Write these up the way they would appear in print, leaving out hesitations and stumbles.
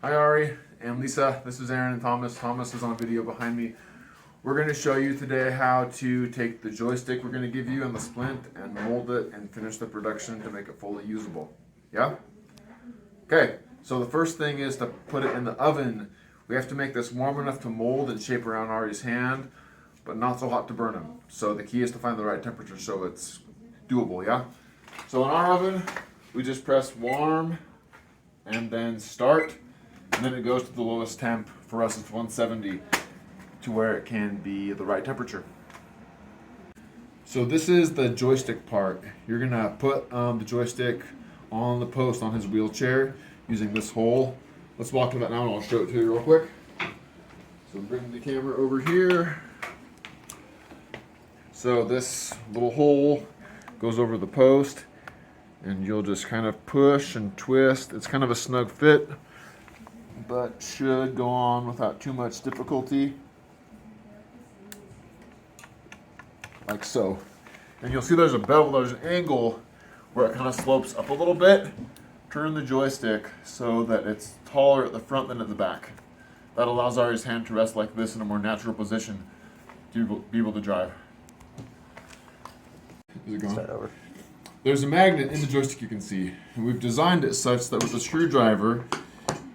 Hi Ari and Lisa, this is Aaron and Thomas. Thomas is on video behind me. We're going to show you today how to take the joystick we're going to give you and the splint and mold it and finish the production to make it fully usable. Yeah? Okay, so the first thing is to put it in the oven. We have to make this warm enough to mold and shape around Ari's hand, but not so hot to burn him. So the key is to find the right temperature so it's doable, yeah? So in our oven, we just press warm and then start, and then it goes to the lowest temp. For us it's 170 to where it can be the right temperature. So this is the joystick part. You're gonna put the joystick on the post on his wheelchair using this hole. Let's walk to that now and I'll show it to you real quick. So bring the camera over here. So this little hole goes over the post and you'll just kind of push and twist. It's kind of a snug fit, but should go on without too much difficulty. Like so. And you'll see there's a bevel, there's an angle where it kind of slopes up a little bit. Turn the joystick so that it's taller at the front than at the back. That allows Ari's hand to rest like this in a more natural position to be able to drive. Is it going? Start over. There's a magnet in the joystick you can see. And we've designed it such that with a screwdriver,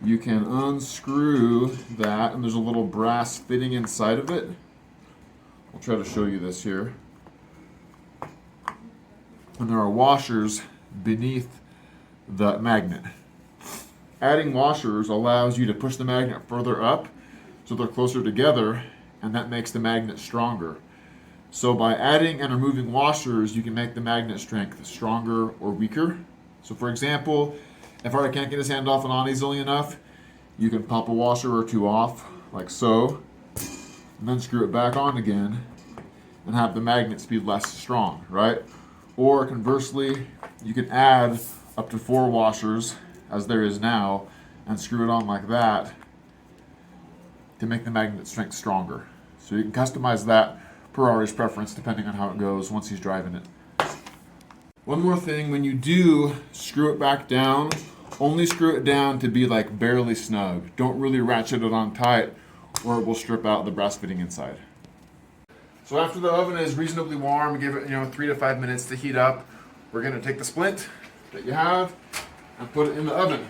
you can unscrew that and there's a little brass fitting inside of it. I'll try to show you this here. And there are washers beneath the magnet. Adding washers allows you to push the magnet further up so they're closer together, and that makes the magnet stronger. So by adding and removing washers, you can make the magnet strength stronger or weaker. So for example, if Ari can't get his hand off and on easily enough, you can pop a washer or two off, like so, and then screw it back on again and have the magnet be less strong, right? Or conversely, you can add up to 4 washers, as there is now, and screw it on like that to make the magnet strength stronger. So you can customize that per Ari's preference depending on how it goes once he's driving it. One more thing, when you do screw it back down, only screw it down to be like barely snug. Don't really ratchet it on tight or it will strip out the brass fitting inside. So after the oven is reasonably warm, give it 3 to 5 minutes to heat up. We're going to take the splint that you have and put it in the oven.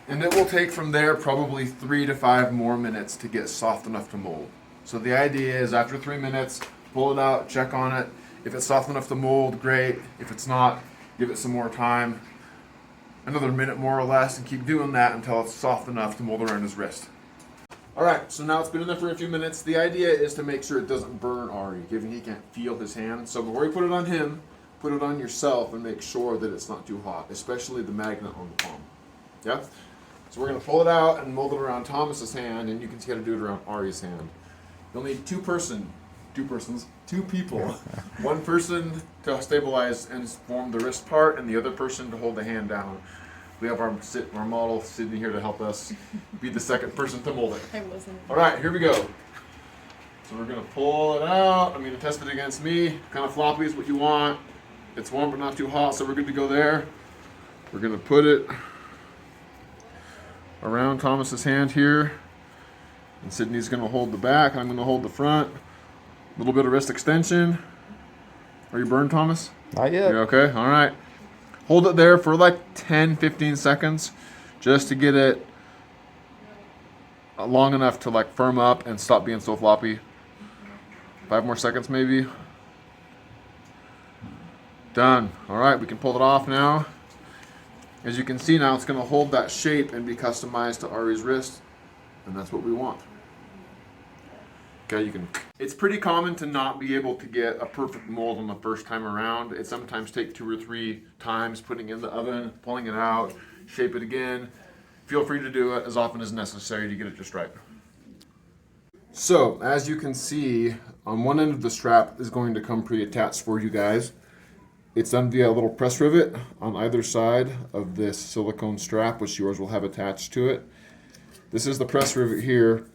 And it will take from there probably 3 to 5 more minutes to get soft enough to mold. So the idea is after 3 minutes, pull it out, check on it. If it's soft enough to mold, great. If it's not, give it some more time. Another minute more or less, and keep doing that until it's soft enough to mold around his wrist. Alright, so now it's been in there for a few minutes. The idea is to make sure it doesn't burn Ari, given he can't feel his hand. So before you put it on him, put it on yourself and make sure that it's not too hot, especially the magnet on the palm. Yeah? So we're going to pull it out and mold it around Thomas's hand, and you can see how to do it around Ari's hand. You'll need two people. One person to stabilize and form the wrist part, and the other person to hold the hand down. We have our model sitting here to help us be the second person to mold it. I wasn't. All right, here we go. So we're gonna pull it out. I'm gonna test it against me. Kind of floppy is what you want. It's warm but not too hot, so we're good to go there. We're gonna put it around Thomas's hand here. And Sydney's gonna hold the back. I'm gonna hold the front. A little bit of wrist extension. Are you burned, Thomas? Not yet. You okay? All right. Hold it there for like 10-15 seconds just to get it long enough to like firm up and stop being so floppy. 5 more seconds maybe. Done. All right, we can pull it off now. As you can see now, it's going to hold that shape and be customized to Ari's wrist, and that's what we want. Okay, you can. It's pretty common to not be able to get a perfect mold on the first time around. It sometimes takes 2 or 3 times putting it in the oven, pulling it out, shape it again. Feel free to do it as often as necessary to get it just right. So, as you can see, on one end of the strap is going to come pre-attached for you guys. It's done via a little press rivet on either side of this silicone strap, which yours will have attached to it. This is the press rivet here.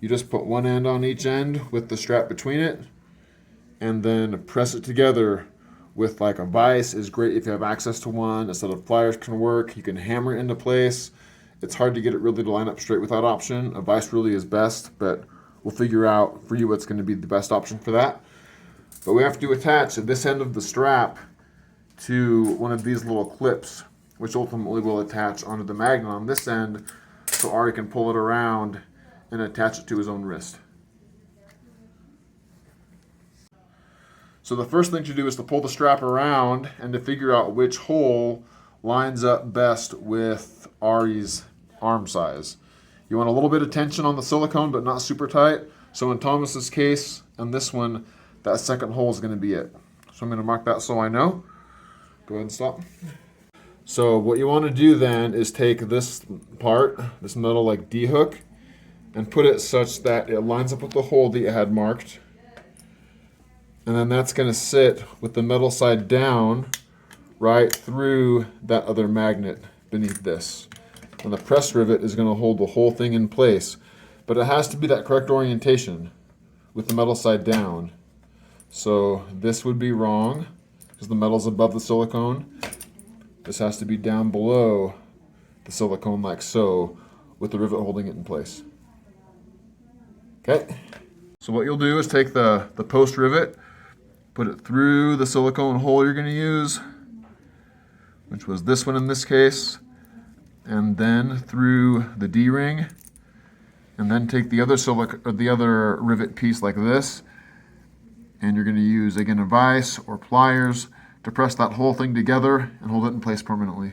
You just put one end on each end with the strap between it, and then press it together with like a vise is great if you have access to one. A set of pliers can work. You can hammer it into place. It's hard to get it really to line up straight with that option. A vise really is best, but we'll figure out for you what's going to be the best option for that. But we have to attach this end of the strap to one of these little clips, which ultimately will attach onto the magnet on this end, so Ari can pull it around and attach it to his own wrist. So the first thing to do is to pull the strap around and to figure out which hole lines up best with Ari's arm size. You want a little bit of tension on the silicone, but not super tight. So in Thomas's case and this one, that second hole is going to be it. So I'm going to mark that so I know. Go ahead and stop. So what you want to do then is take this part, this metal like D-hook, and put it such that it lines up with the hole that you had marked. And then that's going to sit with the metal side down right through that other magnet beneath this. And the press rivet is going to hold the whole thing in place. But it has to be that correct orientation with the metal side down. So this would be wrong because the metal's above the silicone. This has to be down below the silicone like so, with the rivet holding it in place. Okay, so what you'll do is take the post rivet, put it through the silicone hole you're going to use, which was this one in this case, and then through the D-ring, and then take the other rivet piece like this, and you're going to use again a vise or pliers to press that whole thing together and hold it in place permanently.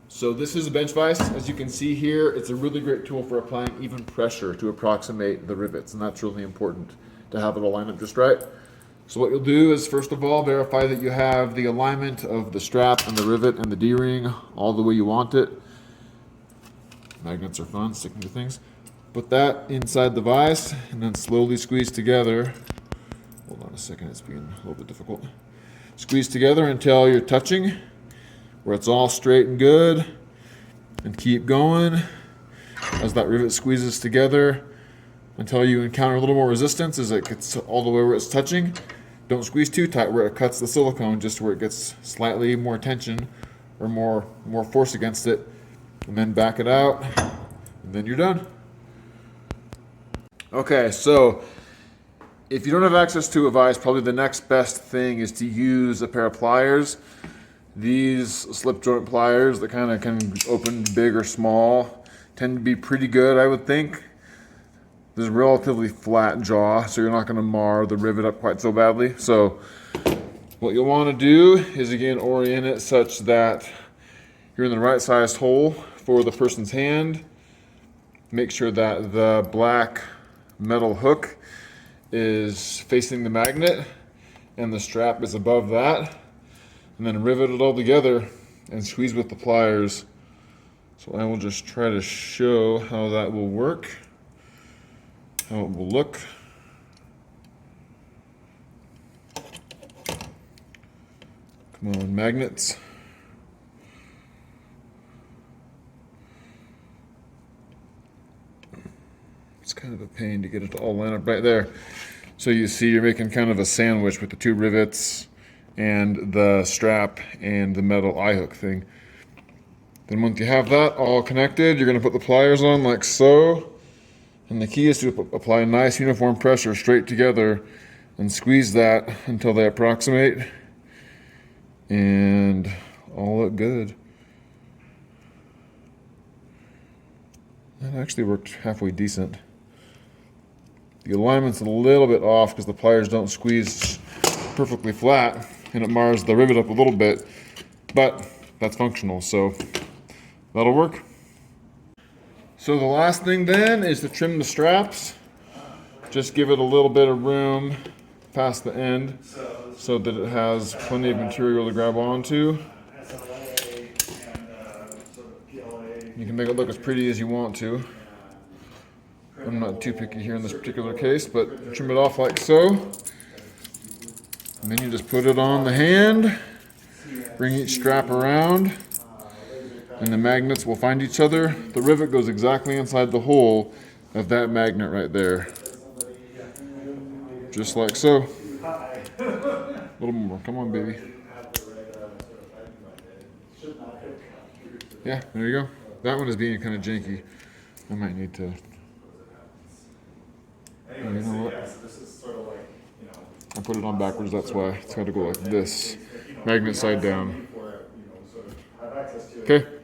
So this is a bench vise. As you can see here, it's a really great tool for applying even pressure to approximate the rivets, and that's really important to have it all line up just right. So what you'll do is first of all verify that you have the alignment of the strap and the rivet and the D-ring all the way you want it. Magnets are fun, sticking to things. Put that inside the vise and then slowly squeeze together. Hold on a second, it's being a little bit difficult. Squeeze together until you're touching, where it's all straight and good, and keep going as that rivet squeezes together until you encounter a little more resistance as it gets all the way where it's touching. Don't squeeze too tight where it cuts the silicone, just where it gets slightly more tension or more force against it, and then back it out, and then you're done. Okay, so if you don't have access to a vise, probably the next best thing is to use a pair of pliers. These slip joint pliers that kind of can open big or small tend to be pretty good, I would think. There's a relatively flat jaw, so you're not going to mar the rivet up quite so badly. So what you'll want to do is again orient it such that you're in the right sized hole for the person's hand. Make sure that the black metal hook is facing the magnet and the strap is above that. And then rivet it all together and squeeze with the pliers. So I will just try to show how that will work, how it will look. Come on, magnets. It's kind of a pain to get it to all line up right there. So you see you're making kind of a sandwich with the two rivets and the strap and the metal eye hook thing. Then once you have that all connected, you're going to put the pliers on like so. And the key is to apply nice uniform pressure straight together and squeeze that until they approximate and all look good. That actually worked halfway decent. The alignment's a little bit off because the pliers don't squeeze perfectly flat and it mars the rivet up a little bit, but that's functional, so that'll work. So the last thing then is to trim the straps. Just give it a little bit of room past the end so that it has plenty of material to grab onto. You can make it look as pretty as you want to. I'm not too picky here in this particular case, but trim it off like so. And then you just put it on the hand, bring each strap around, and the magnets will find each other. The rivet goes exactly inside the hole of that magnet right there. Just like so. A little more. Come on, baby. Yeah, there you go. That one is being kind of janky. I might need to. Oh, you know what? I put it on backwards. That's why it's got to go like this. Magnet side down. Okay.